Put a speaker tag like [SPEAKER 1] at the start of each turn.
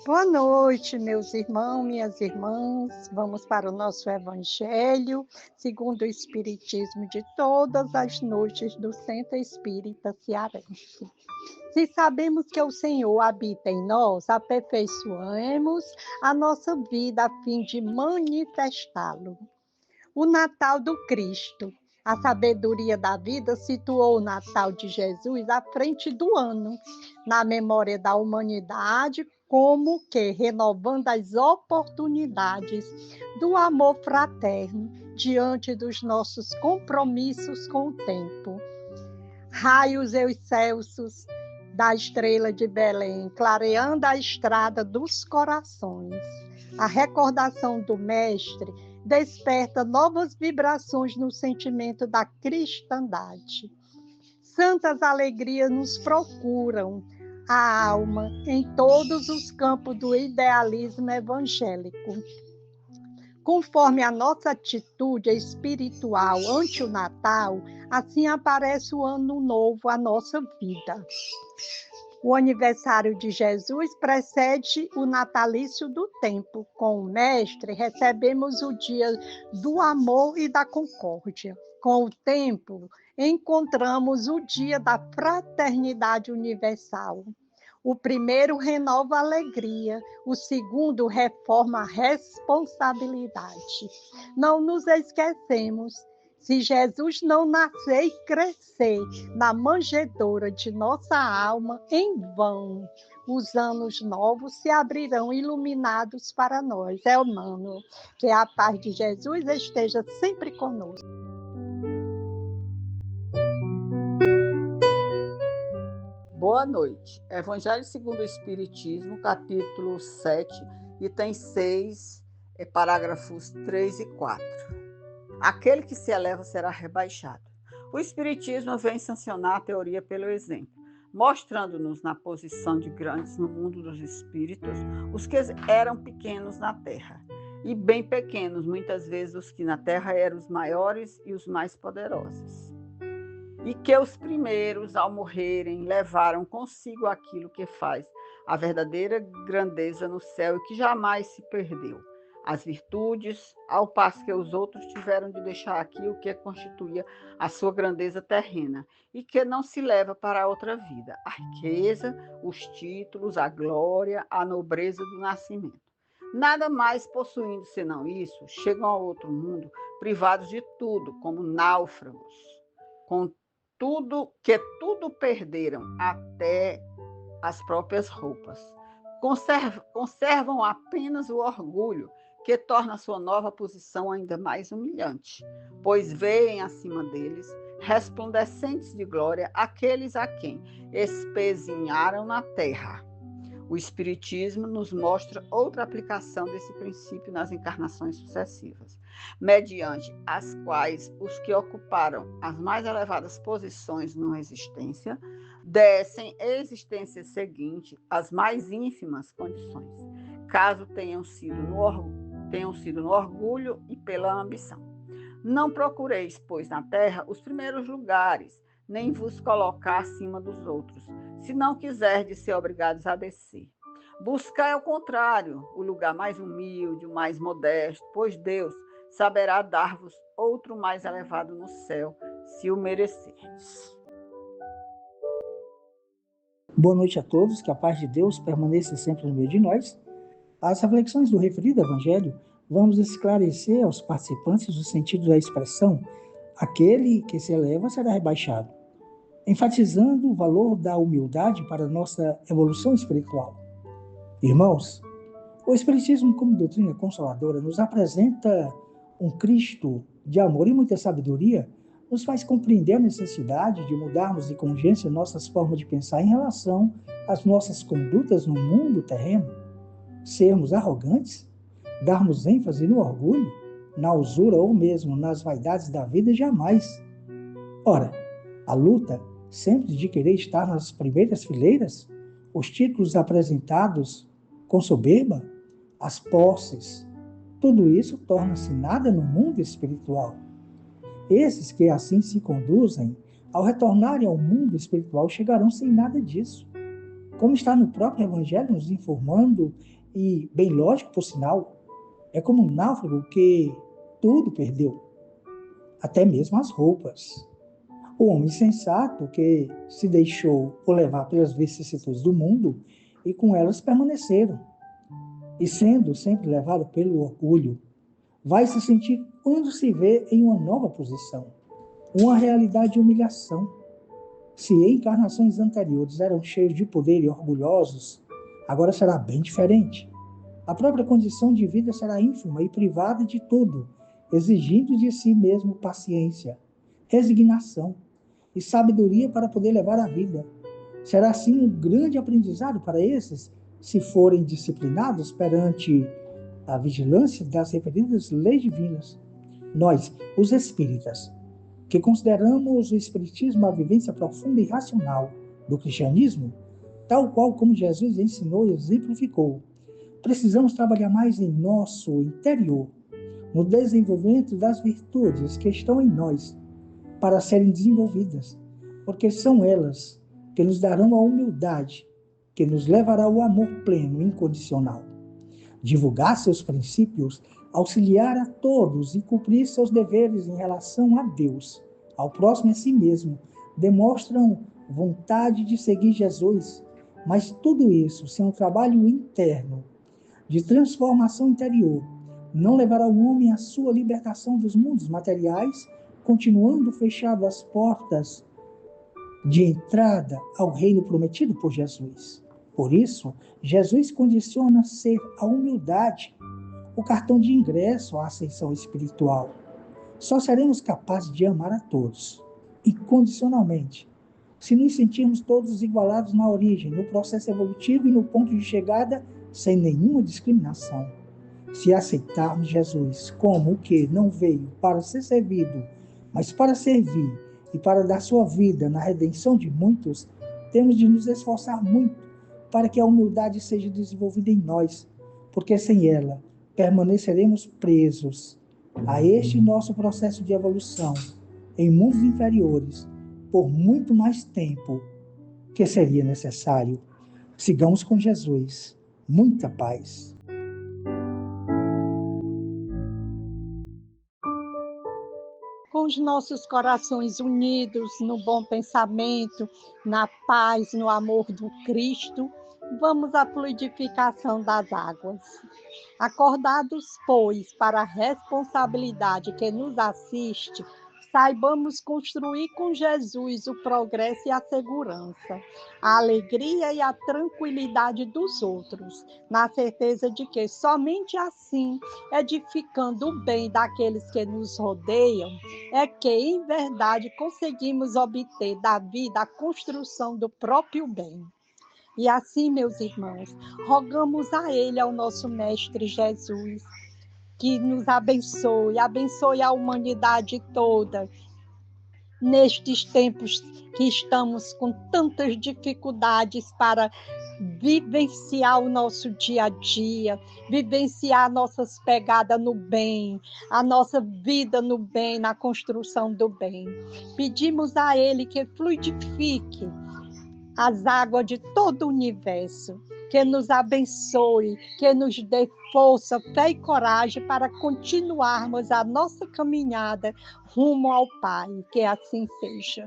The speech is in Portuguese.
[SPEAKER 1] Boa noite, meus irmãos, minhas irmãs. Vamos para o nosso Evangelho, segundo o Espiritismo de todas as noites do Centro Espírita Cearense. Se sabemos que o Senhor habita em nós, aperfeiçoemos a nossa vida a fim de manifestá-lo. O Natal do Cristo. A sabedoria da vida situou o Natal de Jesus à frente do ano, na memória da humanidade, como que renovando as oportunidades do amor fraterno diante dos nossos compromissos com o tempo. Raios excelsos da estrela de Belém, clareando a estrada dos corações. A recordação do Mestre desperta novas vibrações no sentimento da cristandade. Santas alegrias nos procuram a alma em todos os campos do idealismo evangélico. Conforme a nossa atitude espiritual ante o Natal, assim aparece o Ano Novo, a nossa vida. O aniversário de Jesus precede o natalício do tempo. Com o Mestre, recebemos o dia do amor e da concórdia. Com o tempo, encontramos o dia da fraternidade universal. O primeiro renova a alegria, o segundo reforma a responsabilidade. Não nos esquecemos, se Jesus não nascer e crescer na manjedoura de nossa alma, em vão, os anos novos se abrirão iluminados para nós. Mano, que a paz de Jesus esteja sempre conosco.
[SPEAKER 2] Boa noite. Evangelho segundo o Espiritismo, capítulo 7, item 6, parágrafos 3 e 4. Aquele que se eleva será rebaixado. O Espiritismo vem sancionar a teoria pelo exemplo, mostrando-nos na posição de grandes no mundo dos espíritos os que eram pequenos na terra, e bem pequenos, muitas vezes, os que na terra eram os maiores e os mais poderosos. E que os primeiros, ao morrerem, levaram consigo aquilo que faz a verdadeira grandeza no céu e que jamais se perdeu, as virtudes, ao passo que os outros tiveram de deixar aqui o que constituía a sua grandeza terrena e que não se leva para a outra vida, a riqueza, os títulos, a glória, a nobreza do nascimento. Nada mais possuindo senão isso, chegam ao outro mundo privados de tudo, como náufragos, com tudo perderam, até as próprias roupas. Conservam apenas o orgulho, que torna a sua nova posição ainda mais humilhante, pois veem acima deles, resplandecentes de glória, aqueles a quem espezinharam na terra. O Espiritismo nos mostra outra aplicação desse princípio nas encarnações sucessivas, mediante as quais os que ocuparam as mais elevadas posições numa existência descem à existência seguinte as mais ínfimas condições, caso tenham sido no orgulho e pela ambição. Não procureis, pois, na terra os primeiros lugares, nem vos colocar acima dos outros, se não quiserdes ser obrigados a descer. Buscai, ao contrário, o lugar mais humilde, o mais modesto, pois Deus saberá dar-vos outro mais elevado no céu, se o merecerdes.
[SPEAKER 3] Boa noite a todos, que a paz de Deus permaneça sempre no meio de nós. As reflexões do referido Evangelho vamos esclarecer aos participantes o sentido da expressão aquele que se eleva será rebaixado, enfatizando o valor da humildade para a nossa evolução espiritual. Irmãos, o Espiritismo, como doutrina consoladora, nos apresenta um Cristo de amor e muita sabedoria, nos faz compreender a necessidade de mudarmos de consciência nossas formas de pensar em relação às nossas condutas no mundo terreno. Sermos arrogantes, darmos ênfase no orgulho, na usura ou mesmo nas vaidades da vida, jamais. Ora, a luta sempre de querer estar nas primeiras fileiras, os títulos apresentados com soberba, as posses, tudo isso torna-se nada no mundo espiritual. Esses que assim se conduzem, ao retornarem ao mundo espiritual, chegarão sem nada disso. Como está no próprio Evangelho nos informando, e bem lógico, por sinal, é como um náufrago que tudo perdeu, até mesmo as roupas. O homem sensato que se deixou levar pelas vicissitudes do mundo e com elas permaneceram. E sendo sempre levado pelo orgulho, vai se sentir quando se vê em uma nova posição, uma realidade de humilhação. Se em encarnações anteriores eram cheios de poder e orgulhosos, agora será bem diferente. A própria condição de vida será ínfima e privada de tudo, exigindo de si mesmo paciência, resignação e sabedoria para poder levar a vida. Será assim um grande aprendizado para esses, se forem disciplinados perante a vigilância das referidas leis divinas. Nós, os espíritas, que consideramos o espiritismo a vivência profunda e racional do cristianismo, tal qual como Jesus ensinou e exemplificou, precisamos trabalhar mais em nosso interior, no desenvolvimento das virtudes que estão em nós, para serem desenvolvidas, porque são elas que nos darão a humildade, que nos levará ao amor pleno e incondicional. Divulgar seus princípios, auxiliar a todos e cumprir seus deveres em relação a Deus, ao próximo e a si mesmo, demonstram vontade de seguir Jesus, mas tudo isso sem um trabalho interno, de transformação interior, não levará o homem à sua libertação dos mundos materiais, continuando fechado as portas de entrada ao reino prometido por Jesus. Por isso, Jesus condiciona ser a humildade o cartão de ingresso à ascensão espiritual. Só seremos capazes de amar a todos, incondicionalmente, se nos sentirmos todos igualados na origem, no processo evolutivo e no ponto de chegada, sem nenhuma discriminação. Se aceitarmos Jesus como o que não veio para ser servido, mas para servir e para dar sua vida na redenção de muitos, temos de nos esforçar muito para que a humildade seja desenvolvida em nós, porque sem ela permaneceremos presos a este nosso processo de evolução em mundos inferiores por muito mais tempo que seria necessário. Sigamos com Jesus. Muita paz.
[SPEAKER 1] Com os nossos corações unidos no bom pensamento, na paz, no amor do Cristo, vamos à fluidificação das águas. Acordados, pois, para a responsabilidade que nos assiste, saibamos construir com Jesus o progresso e a segurança, a alegria e a tranquilidade dos outros, na certeza de que somente assim, edificando o bem daqueles que nos rodeiam, é que, em verdade, conseguimos obter da vida a construção do próprio bem. E assim, meus irmãos, rogamos a Ele, ao nosso Mestre Jesus, que nos abençoe a humanidade toda, nestes tempos que estamos com tantas dificuldades para vivenciar o nosso dia a dia, vivenciar nossas pegadas no bem, a nossa vida no bem, na construção do bem. Pedimos a Ele que fluidifique as águas de todo o universo, que nos abençoe, que nos dê força, fé e coragem para continuarmos a nossa caminhada rumo ao Pai, que assim seja.